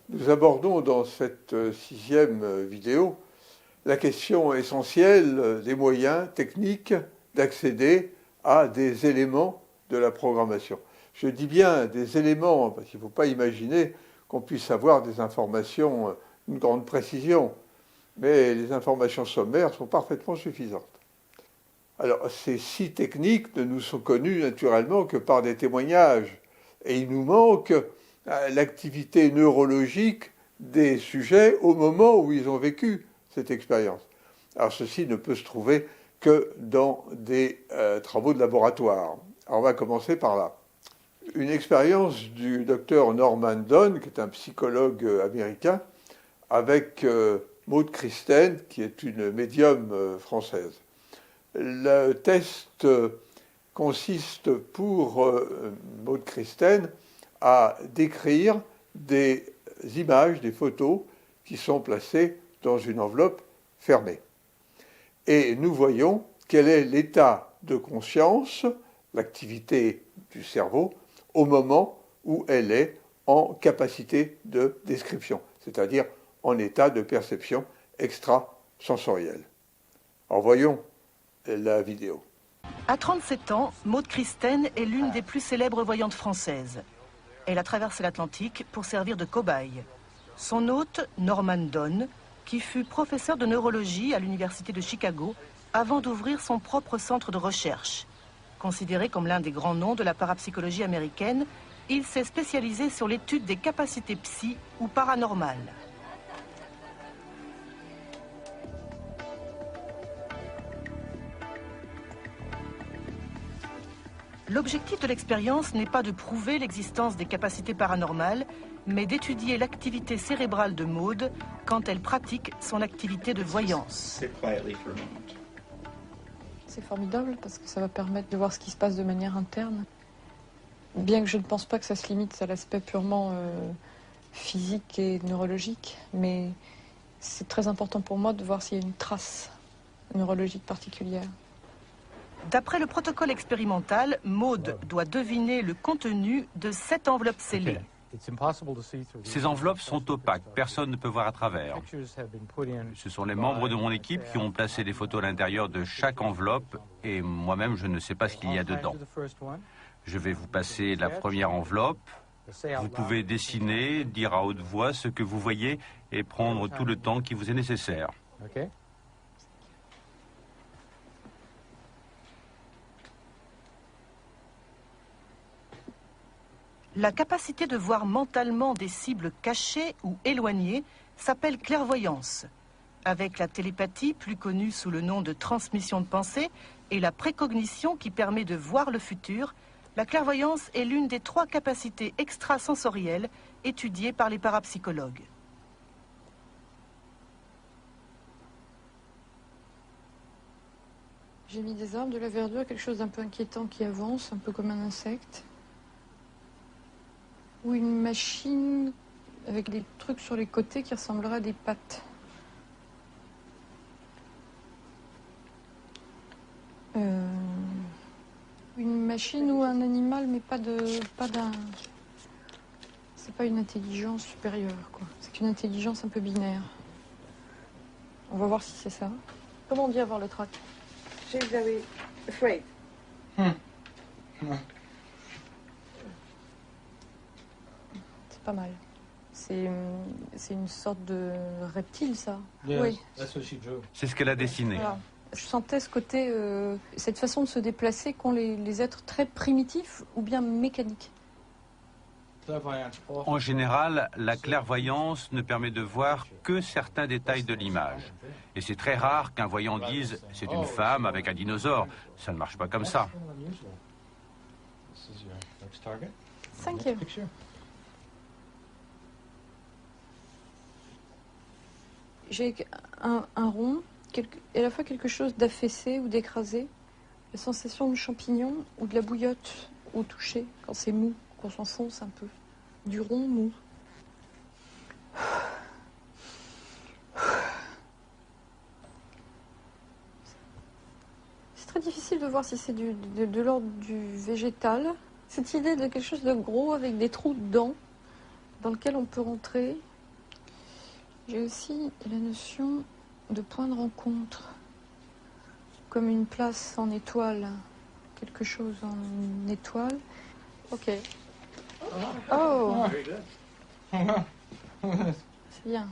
Nous abordons dans cette sixième vidéo la question essentielle des moyens techniques d'accéder à des éléments de la programmation. Je dis bien des éléments, parce qu'il ne faut pas imaginer qu'on puisse avoir des informations d'une grande précision, mais les informations sommaires sont parfaitement suffisantes. Alors, ces six techniques ne nous sont connues naturellement que par des témoignages, et il nous manque l'activité neurologique des sujets au moment où ils ont vécu cette expérience. Alors, ceci ne peut se trouver que dans des travaux de laboratoire. Alors, on va commencer par là. Une expérience du docteur Norman Donn, qui est un psychologue américain, avec Maud Christen, qui est une médium française. Le test consiste pour Maud Christen à décrire des images, des photos qui sont placées dans une enveloppe fermée. Et nous voyons quel est l'état de conscience, l'activité du cerveau, au moment où elle est en capacité de description, c'est-à-dire en état de perception extrasensorielle. Alors voyons la vidéo. À 37 ans, Maud Christen est l'une des plus célèbres voyantes françaises. Elle a traversé l'Atlantique pour servir de cobaye. Son hôte, Norman Donn, qui fut professeur de neurologie à l'université de Chicago avant d'ouvrir son propre centre de recherche. Considéré comme l'un des grands noms de la parapsychologie américaine, il s'est spécialisé sur l'étude des capacités psy ou paranormales. L'objectif de l'expérience n'est pas de prouver l'existence des capacités paranormales, mais d'étudier l'activité cérébrale de Maud quand elle pratique son activité de voyance. C'est formidable parce que ça va permettre de voir ce qui se passe de manière interne. Bien que je ne pense pas que ça se limite à l'aspect purement physique et neurologique, mais c'est très important pour moi de voir s'il y a une trace neurologique particulière. D'après le protocole expérimental, Maud doit deviner le contenu de 7 enveloppes scellées. Ces enveloppes sont opaques, personne ne peut voir à travers. Ce sont les membres de mon équipe qui ont placé des photos à l'intérieur de chaque enveloppe et moi-même je ne sais pas ce qu'il y a dedans. Je vais vous passer la première enveloppe. Vous pouvez dessiner, dire à haute voix ce que vous voyez et prendre tout le temps qui vous est nécessaire. La capacité de voir mentalement des cibles cachées ou éloignées s'appelle clairvoyance. Avec la télépathie, plus connue sous le nom de transmission de pensée, et la précognition qui permet de voir le futur, la clairvoyance est l'une des 3 capacités extrasensorielles étudiées par les parapsychologues. J'ai mis des arbres, de la verdure, quelque chose d'un peu inquiétant qui avance, un peu comme un insecte. Ou une machine avec des trucs sur les côtés qui ressembleraient à des pattes. Une machine ou un animal, mais pas d'un... C'est pas une intelligence supérieure, quoi. C'est une intelligence un peu binaire. On va voir si c'est ça. Comment on dit avoir le trac? She's very afraid. C'est pas mal. C'est une sorte de reptile, ça. Yes, Oui. that's what she drew. C'est ce qu'elle a dessiné. Voilà. Je sentais ce côté, cette façon de se déplacer qu'ont les êtres très primitifs ou bien mécaniques. En général, la clairvoyance ne permet de voir que certains détails de l'image. Et c'est très rare qu'un voyant dise « c'est une femme avec un dinosaure ». Ça ne marche pas comme ça. Thank you. J'ai un rond, à la fois quelque chose d'affaissé ou d'écrasé, la sensation de champignon ou de la bouillotte au toucher, quand c'est mou, qu'on s'enfonce un peu, du rond mou. C'est très difficile de voir si c'est de l'ordre du végétal. Cette idée de quelque chose de gros avec des trous dedans, dans lequel on peut rentrer J'ai aussi la notion de point de rencontre, comme une place en étoile, quelque chose en étoile. Ok. Oh, c'est bien.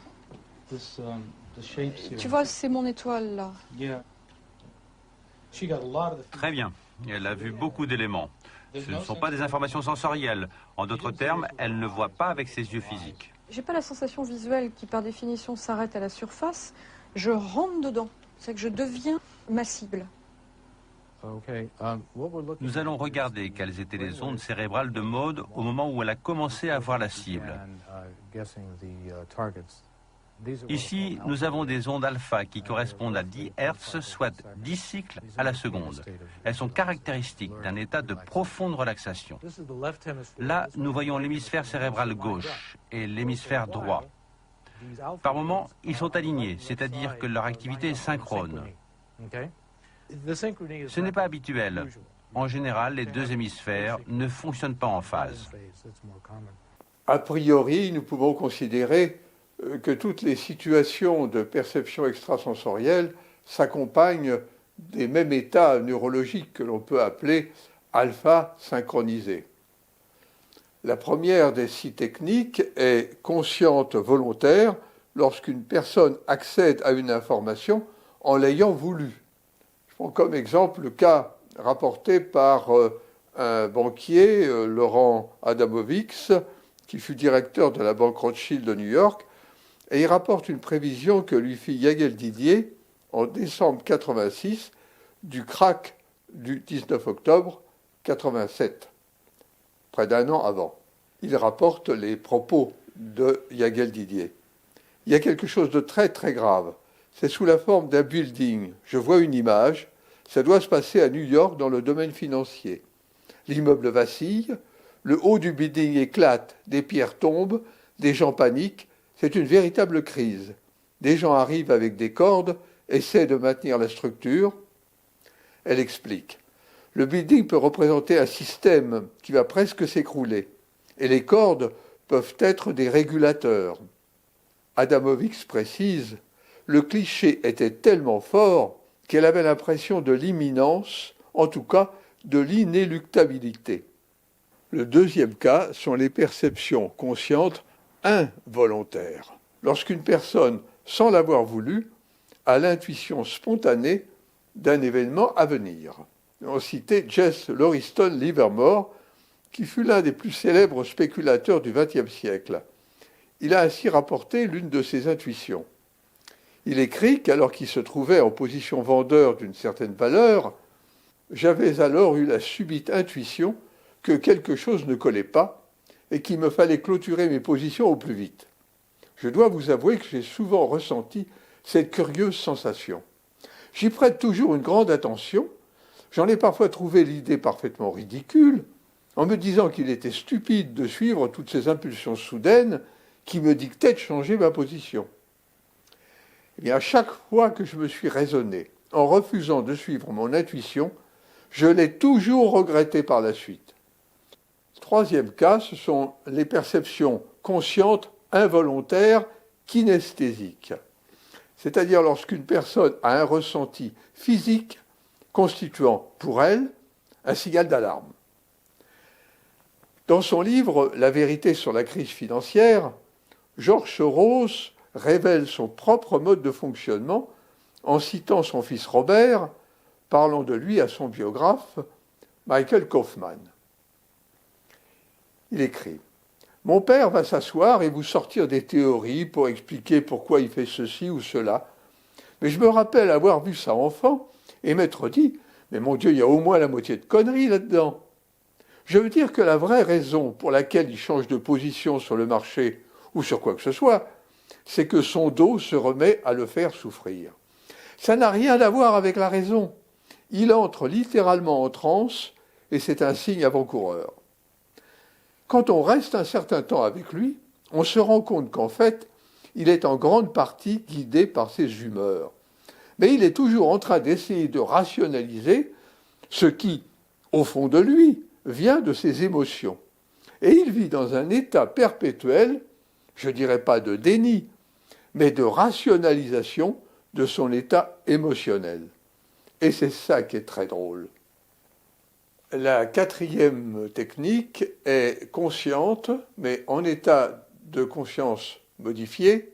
Tu vois, c'est mon étoile là. Très bien. Elle a vu beaucoup d'éléments. Ce ne sont pas des informations sensorielles. En d'autres termes, elle ne voit pas avec ses yeux physiques. J'ai pas la sensation visuelle qui, par définition, s'arrête à la surface. Je rentre dedans. C'est que je deviens ma cible. Nous allons regarder quelles étaient les ondes cérébrales de Maud au moment où elle a commencé à voir la cible. Ici, nous avons des ondes alpha qui correspondent à 10 Hz, soit 10 cycles à la seconde. Elles sont caractéristiques d'un état de profonde relaxation. Là, nous voyons l'hémisphère cérébral gauche et l'hémisphère droit. Par moments, ils sont alignés, c'est-à-dire que leur activité est synchrone. Ce n'est pas habituel. En général, les deux hémisphères ne fonctionnent pas en phase. A priori, nous pouvons considérer que toutes les situations de perception extrasensorielle s'accompagnent des mêmes états neurologiques que l'on peut appeler alpha synchronisés. La première des 6 techniques est consciente volontaire lorsqu'une personne accède à une information en l'ayant voulu. Je prends comme exemple le cas rapporté par un banquier, Laurent Adamovicz, qui fut directeur de la banque Rothschild de New York, et il rapporte une prévision que lui fit Yagel Didier en décembre 1986 du krach du 19 octobre 1987, près d'un an avant. Il rapporte les propos de Yagel Didier. Il y a quelque chose de très très grave. C'est sous la forme d'un building. Je vois une image. Ça doit se passer à New York dans le domaine financier. L'immeuble vacille, le haut du building éclate, des pierres tombent, des gens paniquent. C'est une véritable crise. Des gens arrivent avec des cordes, essaient de maintenir la structure. Elle explique. Le building peut représenter un système qui va presque s'écrouler. Et les cordes peuvent être des régulateurs. Adamovicz précise, le cliché était tellement fort qu'elle avait l'impression de l'imminence, en tout cas de l'inéluctabilité. Le deuxième cas sont les perceptions conscientes involontaires. Lorsqu'une personne, sans l'avoir voulu, a l'intuition spontanée d'un événement à venir. On citait Jesse Lauriston Livermore, qui fut l'un des plus célèbres spéculateurs du XXe siècle. Il a ainsi rapporté l'une de ses intuitions. Il écrit qu'alors qu'il se trouvait en position vendeur d'une certaine valeur, j'avais alors eu la subite intuition que quelque chose ne collait pas et qu'il me fallait clôturer mes positions au plus vite. Je dois vous avouer que j'ai souvent ressenti cette curieuse sensation. J'y prête toujours une grande attention. J'en ai parfois trouvé l'idée parfaitement ridicule, en me disant qu'il était stupide de suivre toutes ces impulsions soudaines qui me dictaient de changer ma position. Et à chaque fois que je me suis raisonné en refusant de suivre mon intuition, je l'ai toujours regretté par la suite. Troisième cas, ce sont les perceptions conscientes, involontaires, kinesthésiques. C'est-à-dire lorsqu'une personne a un ressenti physique constituant pour elle un signal d'alarme. Dans son livre « La vérité sur la crise financière », George Soros révèle son propre mode de fonctionnement en citant son fils Robert, parlant de lui à son biographe, Michael Kaufman. Il écrit « Mon père va s'asseoir et vous sortir des théories pour expliquer pourquoi il fait ceci ou cela. Mais je me rappelle avoir vu ça enfant et m'être dit « Mais mon Dieu, il y a au moins la moitié de conneries là-dedans. » Je veux dire que la vraie raison pour laquelle il change de position sur le marché ou sur quoi que ce soit, c'est que son dos se remet à le faire souffrir. Ça n'a rien à voir avec la raison. Il entre littéralement en transe et c'est un signe avant-coureur. Quand on reste un certain temps avec lui, on se rend compte qu'en fait, il est en grande partie guidé par ses humeurs. Mais il est toujours en train d'essayer de rationaliser ce qui, au fond de lui, vient de ses émotions. Et il vit dans un état perpétuel, je ne dirais pas de déni, mais de rationalisation de son état émotionnel. Et c'est ça qui est très drôle. La quatrième technique est consciente, mais en état de conscience modifié,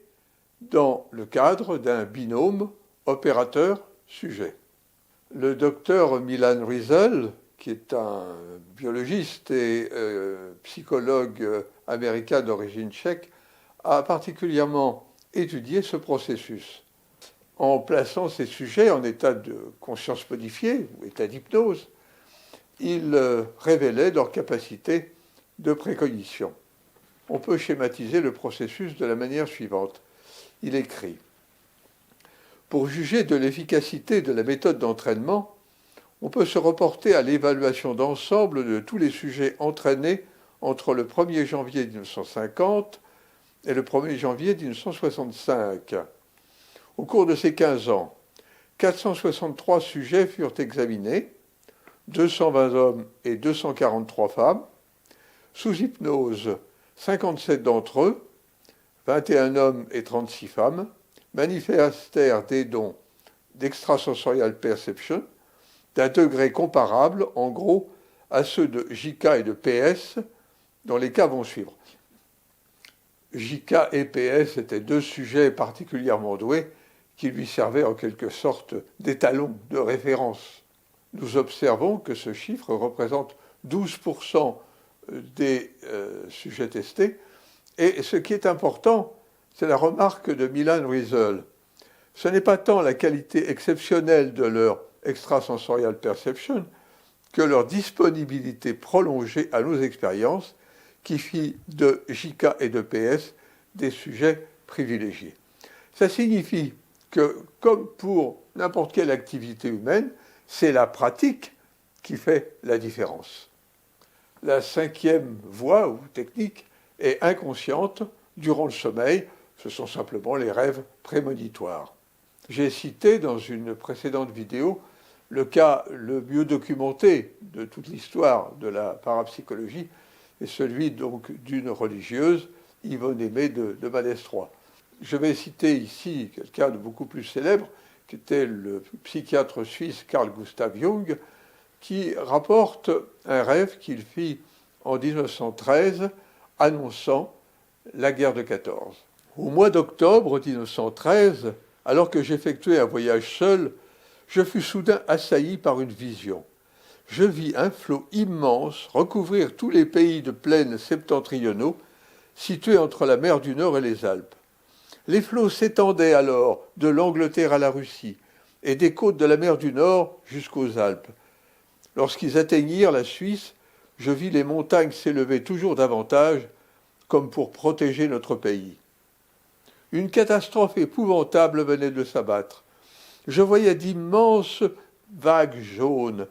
dans le cadre d'un binôme opérateur-sujet. Le docteur Milan Riesel, qui est un biologiste et psychologue américain d'origine tchèque, a particulièrement étudié ce processus. En plaçant ces sujets en état de conscience modifiée, ou état d'hypnose, il révélait leur capacité de précognition. On peut schématiser le processus de la manière suivante. Il écrit « Pour juger de l'efficacité de la méthode d'entraînement, on peut se reporter à l'évaluation d'ensemble de tous les sujets entraînés entre le 1er janvier 1950 et le 1er janvier 1965. Au cours de ces 15 ans, 463 sujets furent examinés, 220 hommes et 243 femmes. Sous hypnose, 57 d'entre eux, 21 hommes et 36 femmes, manifestèrent des dons d'extrasensorial perception d'un degré comparable, en gros, à ceux de JK et de PS, dont les cas vont suivre. JK et PS étaient deux sujets particulièrement doués qui lui servaient en quelque sorte d'étalon, de référence. Nous observons que ce chiffre représente 12% des sujets testés. Et ce qui est important, c'est la remarque de Milan Riesel. Ce n'est pas tant la qualité exceptionnelle de leur extrasensorial perception que leur disponibilité prolongée à nos expériences qui fit de JK et de PS des sujets privilégiés. Ça signifie que, comme pour n'importe quelle activité humaine, c'est la pratique qui fait la différence. La cinquième voie ou technique est inconsciente durant le sommeil. Ce sont simplement les rêves prémonitoires. J'ai cité dans une précédente vidéo le cas le mieux documenté de toute l'histoire de la parapsychologie est celui donc d'une religieuse, Yvonne Aimée de Malestroit. Je vais citer ici quelqu'un de beaucoup plus célèbre, qui était le psychiatre suisse Carl Gustav Jung, qui rapporte un rêve qu'il fit en 1913, annonçant la guerre de 14. Au mois d'octobre 1913, alors que j'effectuais un voyage seul, je fus soudain assailli par une vision. Je vis un flot immense recouvrir tous les pays de plaine septentrionaux situés entre la mer du Nord et les Alpes. Les flots s'étendaient alors de l'Angleterre à la Russie et des côtes de la mer du Nord jusqu'aux Alpes. Lorsqu'ils atteignirent la Suisse, je vis les montagnes s'élever toujours davantage, comme pour protéger notre pays. Une catastrophe épouvantable venait de s'abattre. Je voyais d'immenses vagues jaunes,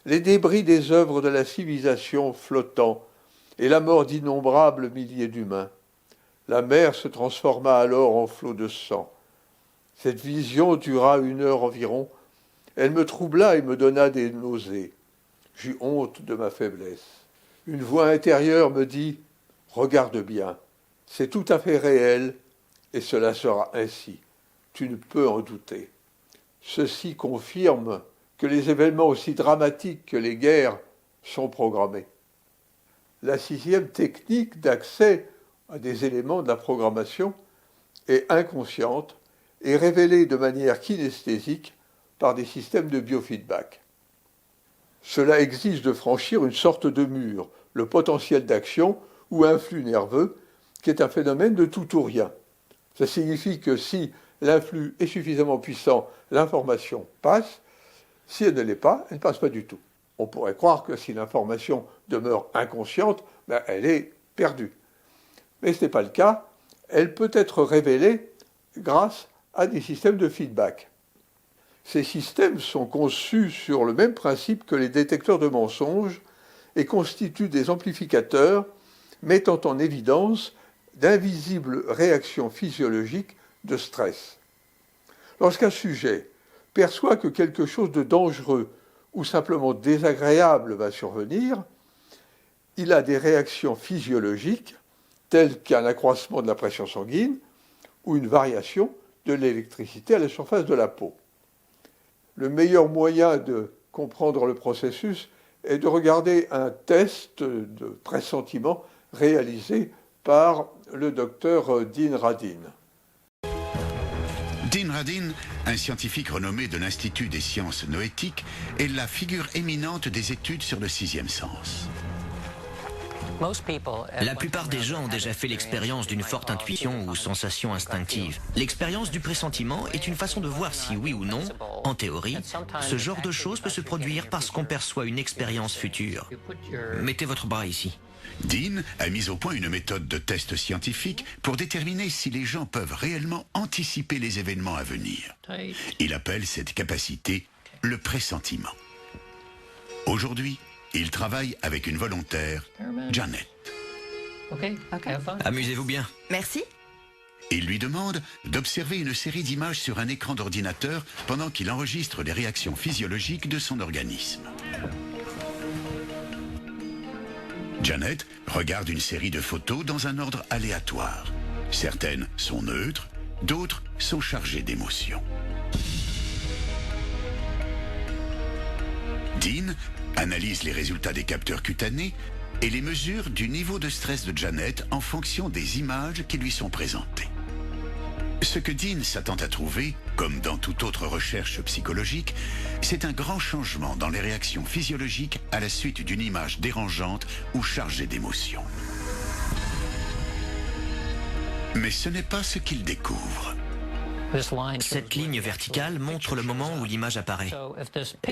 les débris des œuvres de la civilisation flottant, et la mort d'innombrables milliers d'humains. La mer se transforma alors en flot de sang. Cette vision dura 1 heure environ. Elle me troubla et me donna des nausées. J'eus honte de ma faiblesse. Une voix intérieure me dit « Regarde bien, c'est tout à fait réel, et cela sera ainsi. Tu ne peux en douter. » Ceci confirme que les événements aussi dramatiques que les guerres sont programmés. La 6e technique d'accès à des éléments de la programmation est inconsciente et révélée de manière kinesthésique par des systèmes de biofeedback. Cela exige de franchir une sorte de mur, le potentiel d'action ou un flux nerveux, qui est un phénomène de tout ou rien. Ça signifie que si l'influx est suffisamment puissant, l'information passe. Si elle ne l'est pas, elle ne passe pas du tout. On pourrait croire que si l'information demeure inconsciente, elle est perdue. Mais ce n'est pas le cas. Elle peut être révélée grâce à des systèmes de feedback. Ces systèmes sont conçus sur le même principe que les détecteurs de mensonges et constituent des amplificateurs mettant en évidence d'invisibles réactions physiologiques de stress. Lorsqu'un sujet perçoit que quelque chose de dangereux ou simplement désagréable va survenir, il a des réactions physiologiques telles qu'un accroissement de la pression sanguine ou une variation de l'électricité à la surface de la peau. Le meilleur moyen de comprendre le processus est de regarder un test de pressentiment réalisé par le docteur Dean Radin. Dean Radin, un scientifique renommé de l'Institut des sciences noétiques, est la figure éminente des études sur le sixième sens. La plupart des gens ont déjà fait l'expérience d'une forte intuition ou sensation instinctive. L'expérience du pressentiment est une façon de voir si oui ou non, en théorie, ce genre de choses peut se produire parce qu'on perçoit une expérience future. Mettez votre bras ici. Dean a mis au point une méthode de test scientifique pour déterminer si les gens peuvent réellement anticiper les événements à venir. Il appelle cette capacité le pressentiment. Aujourd'hui, il travaille avec une volontaire, Janet. Amusez-vous bien. Merci. Il lui demande d'observer une série d'images sur un écran d'ordinateur pendant qu'il enregistre les réactions physiologiques de son organisme. Janet regarde une série de photos dans un ordre aléatoire. Certaines sont neutres, d'autres sont chargées d'émotions. Dean analyse les résultats des capteurs cutanés et les mesures du niveau de stress de Janet en fonction des images qui lui sont présentées. Ce que Dean s'attend à trouver, comme dans toute autre recherche psychologique, c'est un grand changement dans les réactions physiologiques à la suite d'une image dérangeante ou chargée d'émotions. Mais ce n'est pas ce qu'il découvre. Cette ligne verticale montre le moment où l'image apparaît.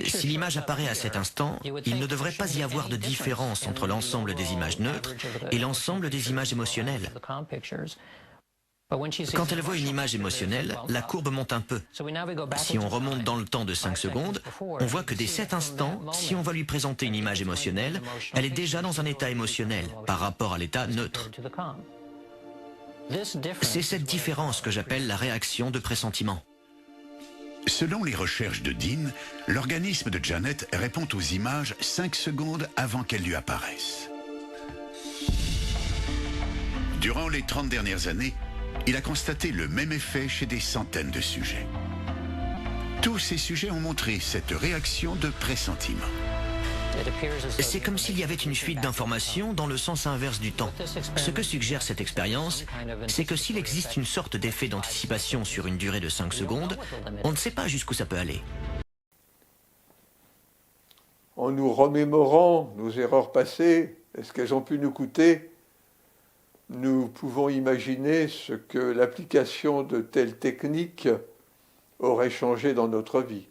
Si l'image apparaît à cet instant, il ne devrait pas y avoir de différence entre l'ensemble des images neutres et l'ensemble des images émotionnelles. Quand elle voit une image émotionnelle, la courbe monte un peu. Si on remonte dans le temps de 5 secondes, on voit que dès cet instant, si on va lui présenter une image émotionnelle, elle est déjà dans un état émotionnel par rapport à l'état neutre. C'est cette différence que j'appelle la réaction de pressentiment. Selon les recherches de Dean, l'organisme de Janet répond aux images 5 secondes avant qu'elles lui apparaissent. Durant les 30 dernières années, il a constaté le même effet chez des centaines de sujets. Tous ces sujets ont montré cette réaction de pressentiment. C'est comme s'il y avait une fuite d'informations dans le sens inverse du temps. Ce que suggère cette expérience, c'est que s'il existe une sorte d'effet d'anticipation sur une durée de 5 secondes, on ne sait pas jusqu'où ça peut aller. En nous remémorant nos erreurs passées et ce qu'elles ont pu nous coûter, nous pouvons imaginer ce que l'application de telles techniques aurait changé dans notre vie.